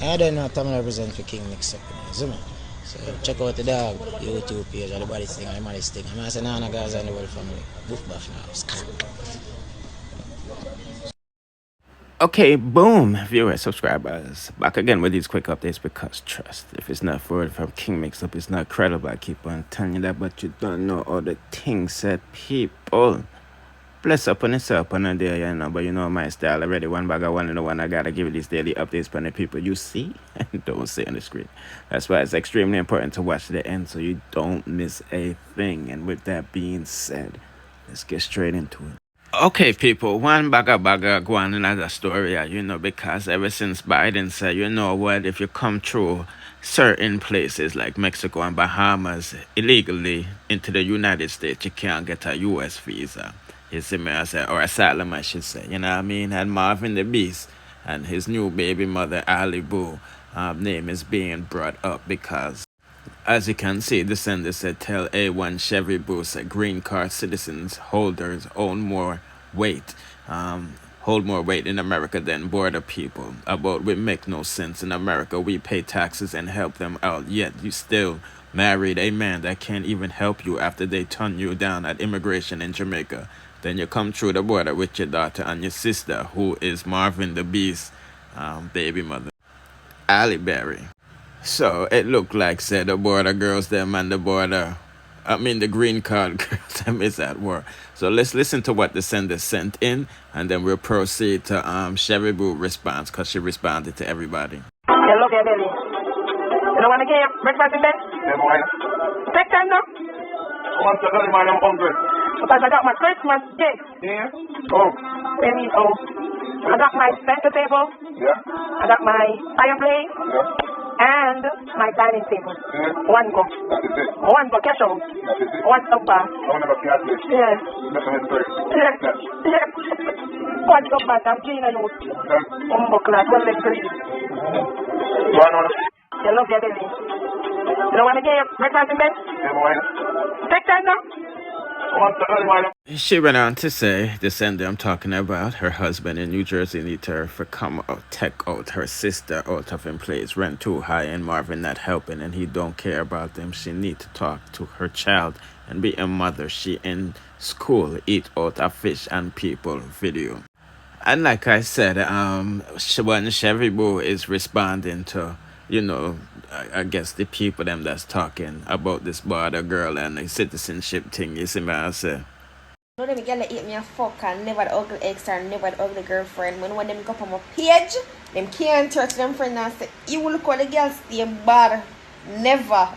I don't know Tom represent for King Mix Up, you know, so check out the dog YouTube page, the body thing, the money thing. I'm saying, Nana guys and the whole family. Boof buff now. Okay, boom, viewers, subscribers. Back again with these quick updates because trust, if it's not forward from King Mix Up, it's not credible. I keep on telling you that, but you don't know all the things that people. Bless up on yourself on a day, you know, but you know my style already. One bag of one and the one I gotta give you these daily updates from the people you see and don't see on the screen. That's why it's extremely important to watch the end so you don't miss a thing. And with that being said, let's get straight into it. Okay, people, one bagger go on another story, you know, because ever since Biden said, you know what, if you come through certain places like Mexico and Bahamas illegally into the United States, you can't get a U.S. visa. You see me, I say, or asylum, I should say, you know what I mean? And Marvin the Beast and his new baby mother, Ali Boo, name is being brought up because, as you can see, the sender said, tell A1 Chevy Boost that green card citizens holders own more weight, hold more weight in America than border people. About we make no sense in America. We pay taxes and help them out, yet you still married a man that can't even help you after they turn you down at immigration in Jamaica. Then you come through the border with your daughter and your sister, who is Marvin the Beast, baby mother, Ali Berry. So it looked like, said, the border girls them and the green card girls them is at war. So let's listen to what the sender sent in, and then we'll proceed to Chevy Boo response, because she responded to everybody. Hello, baby. You don't want to get breakfast in bed? Yeah, boy. Take time now. One second, man, I'm hungry. Because I got my Christmas gift. Yeah? Oh. Baby, oh. I got my center table. Yeah. I got my fireplace. Yeah. And my dining table. Yeah. One go. That is it. One go, cash out. That is it. One sofa. One of the yeah. Yeah. Yeah. One sofa, I'm clean and out. One book, like one leg three. One on. You love your baby. You don't want to get breakfast in bed? Yeah, boy. Take time now. She went on to say, the sender I'm talking about, her husband in New Jersey need her for come out, take out her sister out of him place, rent too high, and Marvin not helping, and he don't care about them. She need to talk to her child and be a mother. She in school, eat out a fish and people video. And like I said, when Chevy Boo is responding to, you know, I guess the people them that's talking about this border girl and the citizenship thing, you see me, I say. No, them girl eat me a fuck and never the ugly ex or never the ugly girlfriend. When them go up on my page, them can't touch them friend and say, you will look all the girls stay bad. Never.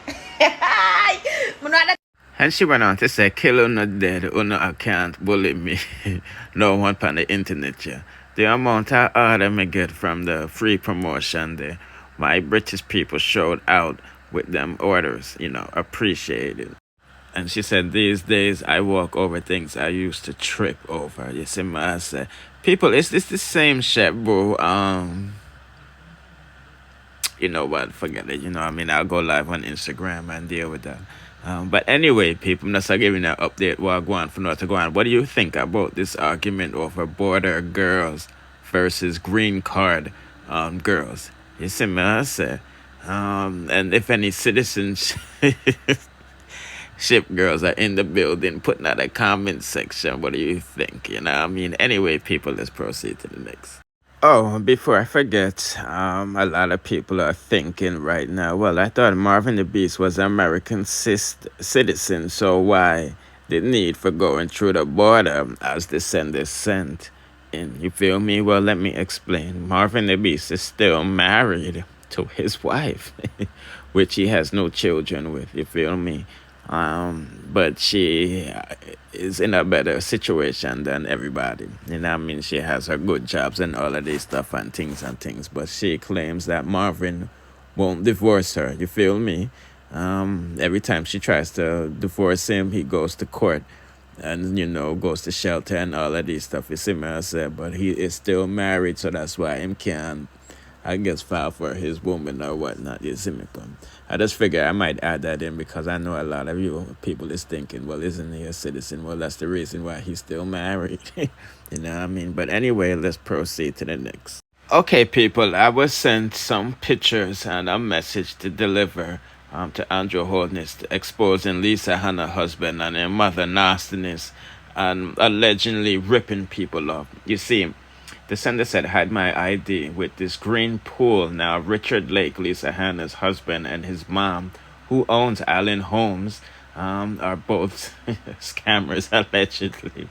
And she went on to say, kill or not dead, or no, I can't bully me. No one on the internet, yeah. The amount of order me get from the free promotion there. My British people showed out with them orders, you know, appreciated. And she said, these days I walk over things I used to trip over. You see, I said, people, is this the same shit, bro? You know what, forget it. You know, I mean, I'll go live on Instagram and deal with that. But anyway, people, I'm just giving an update while going from north to go on. What do you think about this argument over border girls versus green card girls? You see me, I say, and if any citizenship girls are in the building, put out a comment section. What do you think? You know what I mean? Anyway, people, let's proceed to the next. Oh, before I forget, a lot of people are thinking right now, well, I thought Marvin the Beast was an American citizen, so why the need for going through the border as the sender sent? You feel me? Well, let me explain. Marvin the Beast is still married to his wife, which he has no children with. You feel me? But she is in a better situation than everybody. You know what I mean? She has her good jobs and all of this stuff and things. But she claims that Marvin won't divorce her. You feel me? Every time she tries to divorce him, he goes to court. And, you know, goes to shelter and all of this stuff. You see me, I said, but he is still married, so that's why him can, I guess, file for his woman or whatnot. You see me, I just figure I might add that in because I know a lot of you people is thinking, well, isn't he a citizen? Well, that's the reason why he's still married. You know what I mean? But anyway, let's proceed to the next. Okay, people, I was sent some pictures and a message to deliver to Andrew Holness exposing Lisa Hannah's husband and her mother nastiness and allegedly ripping people up. You see, the sender said, hide my ID with this green pool. Now, Richard Lake, Lisa Hannah's husband, and his mom, who owns Allen Homes, are both scammers, allegedly.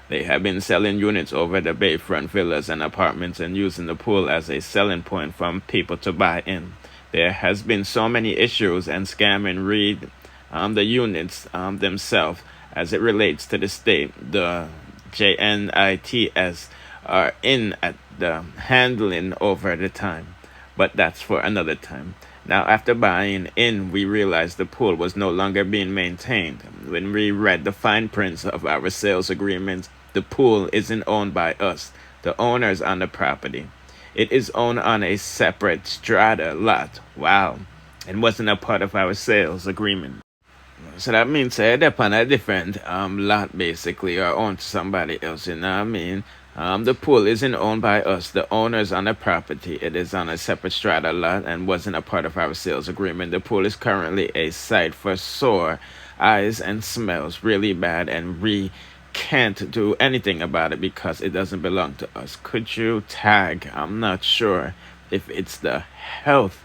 They have been selling units over the Bayfront villas and apartments and using the pool as a selling point for people to buy in. There has been so many issues and scamming read the units themselves as it relates to the state. The JNITS are in at the handling over the time, but that's for another time. Now, after buying in, we realized the pool was no longer being maintained. When we read the fine prints of our sales agreements, the pool isn't owned by us, the owners on the property. It is owned on a separate strata lot. Wow. And wasn't a part of our sales agreement. So that means they're on a different lot, basically, or owned to somebody else, you know what I mean? The pool isn't owned by us, the owners on the property. It is on a separate strata lot and wasn't a part of our sales agreement. The pool is currently a site for sore eyes and smells really bad, and we can't do anything about it because it doesn't belong to us. Could you tag? I'm not sure if it's the health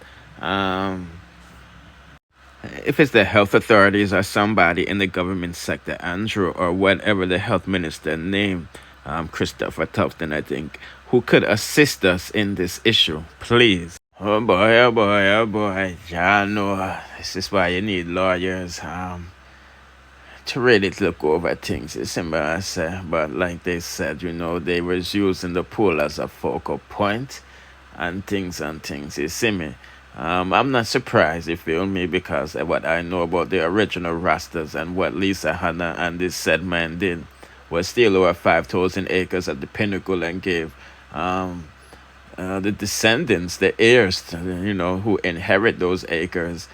authorities or somebody in the government sector, Andrew, or whatever the health minister named, Christopher Tufton, I think, who could assist us in this issue, please. Oh boy, oh boy, oh boy. Yeah, no, this is why you need lawyers to really look over things. It's embarrassing, but like they said, they was using the pool as a focal point and things, you see me. I'm not surprised, you feel me, because of what I know about the original Rastas and what Lisa Hannah and this said man did was steal over 5,000 acres at the pinnacle and gave the descendants, the heirs, who inherit those acres,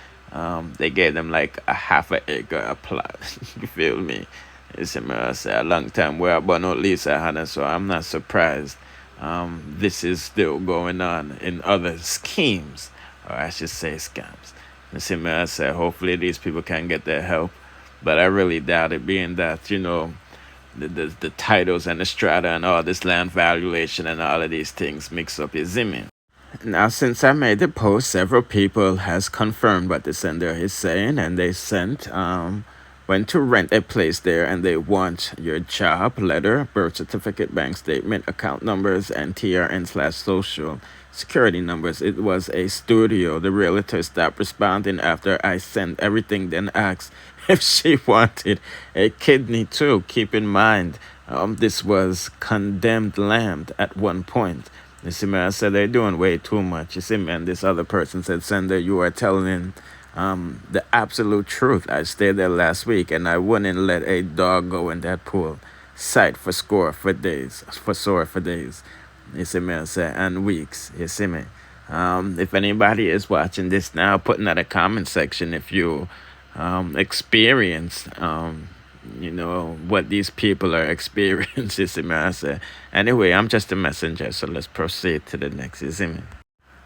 they gave them like a half an acre a plot. You feel me? It's a long time where about no Lisa Hannah, so I'm not surprised. This is still going on in other schemes, or I should say scams. You see me, I say, hopefully these people can get their help, but I really doubt it, being that, the titles and the strata and all this land valuation and all of these things mix up, you see me. Now, since I made the post, several people has confirmed what the sender is saying, and they sent went to rent a place there, and they want your job, letter, birth certificate, bank statement, account numbers, and TRN/social security numbers. It was a studio. The realtor stopped responding after I sent everything, then asked if she wanted a kidney too. Keep in mind, this was condemned land at one point. You see, man, I said they're doing way too much. You see, man, this other person said, sender, you are telling the absolute truth. I stayed there last week, and I wouldn't let a dog go in that pool. Sight for sore for days. You see me, I say, and weeks. You see me. If anybody is watching this now, put in the comment section if you experience what these people are experiencing. You see me, I say. Anyway, I'm just a messenger, so let's proceed to the next. You see me.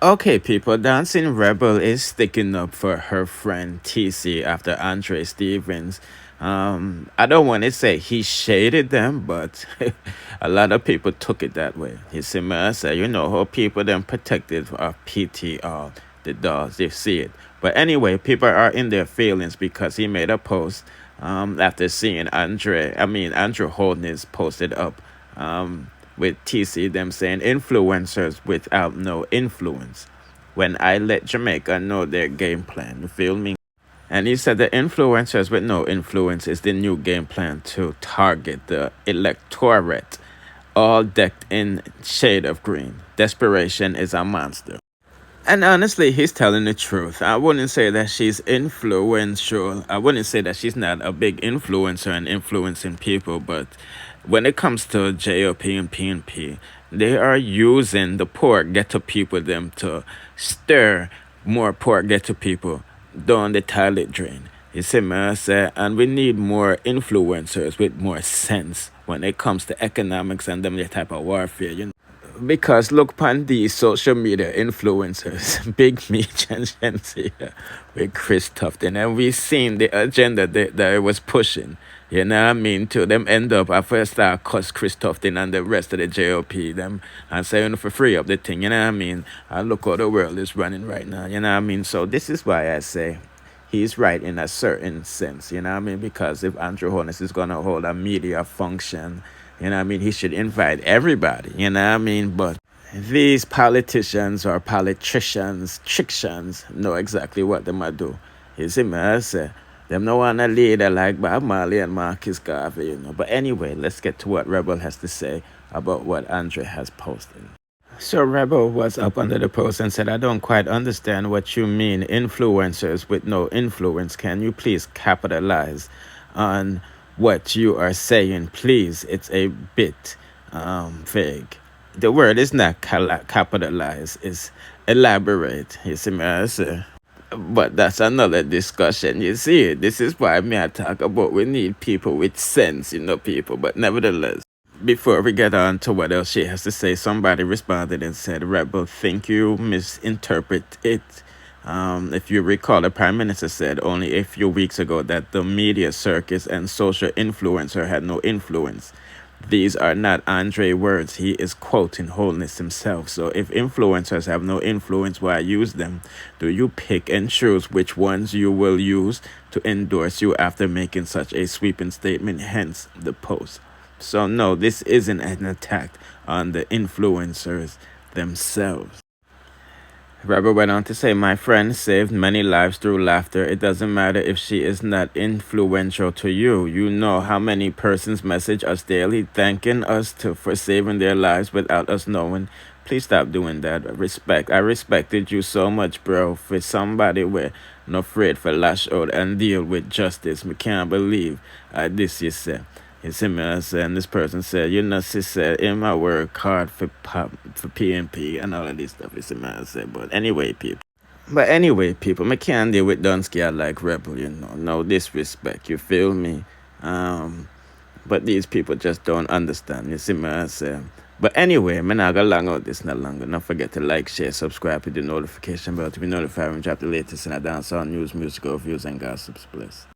Okay, people, Dancing Rebel is sticking up for her friend TC after Andre Stevens. I don't want to say he shaded them, but a lot of people took it that way. You see me, I say, how people then protected of PTR, the dolls, they see it. But anyway, people are in their feelings because he made a post after seeing Andrew Holness posted up with TC, them saying influencers without no influence. When I let Jamaica know their game plan, you feel me? And he said the influencers with no influence is the new game plan to target the electorate, all decked in shade of green. Desperation is a monster. And honestly, he's telling the truth. I wouldn't say that she's influential. I wouldn't say that she's not a big influencer and influencing people, but when it comes to JOP and PNP, they are using the poor ghetto people them to stir more poor ghetto people down the toilet drain. You see me, I say, and we need more influencers with more sense when it comes to economics and them type of warfare. Because look upon these social media influencers, Big Meech and Shensi with Chris Tufton, and we seen the agenda that it was pushing. You know what I mean? To them end up, I first start cuss Chris Tufton and the rest of the JOP them and saying for free up the thing, you know what I mean? And look how the world is running right now, you know what I mean? So this is why I say he's right in a certain sense, you know what I mean? Because if Andrew Holness is gonna hold a media function, you know what I mean, he should invite everybody, you know what I mean? But these politicians or patricians know exactly what they might do. You see me, I say, them no want a leader like Bob Marley and Marcus Garvey, you know. But anyway, let's get to what Rebel has to say about what Andre has posted. So Rebel was up under the post and said, I don't quite understand what you mean, influencers with no influence. Can you please capitalize on what you are saying, please? It's a bit vague. The word is not capitalize, it's elaborate. You see me, I say. But that's another discussion. You see, this is why I talk about we need people with sense, you know, people. But nevertheless, before we get on to what else she has to say, somebody responded and said, Rebel, think you misinterpret it. If you recall, the Prime Minister said only a few weeks ago that the media circus and social influencer had no influence. These are not Andre words. He is quoting Holness himself. So if influencers have no influence, why use them? Do you pick and choose which ones you will use to endorse you after making such a sweeping statement? Hence the post. So no, this isn't an attack on the influencers themselves. Rebel went on to say, my friend saved many lives through laughter. It doesn't matter if she is not influential to you. You know how many persons message us daily thanking us for saving their lives without us knowing. Please stop doing that. I respected you so much, bro. For somebody we're not afraid for lash out and deal with justice. Me can't believe this you said. You see me, and this person said, you know, she said, in my work hard for PNP and all of this stuff. You see me, I said, but anyway, people, I can't deal with Dunsky like Rebel, you know, no disrespect, you feel me? But these people just don't understand, you see me, I said. But anyway, I'm not going to long out this not longer. Don't forget to like, share, subscribe, hit the notification bell to be notified when we drop the latest in our dancehall news, musical reviews, and gossips, please.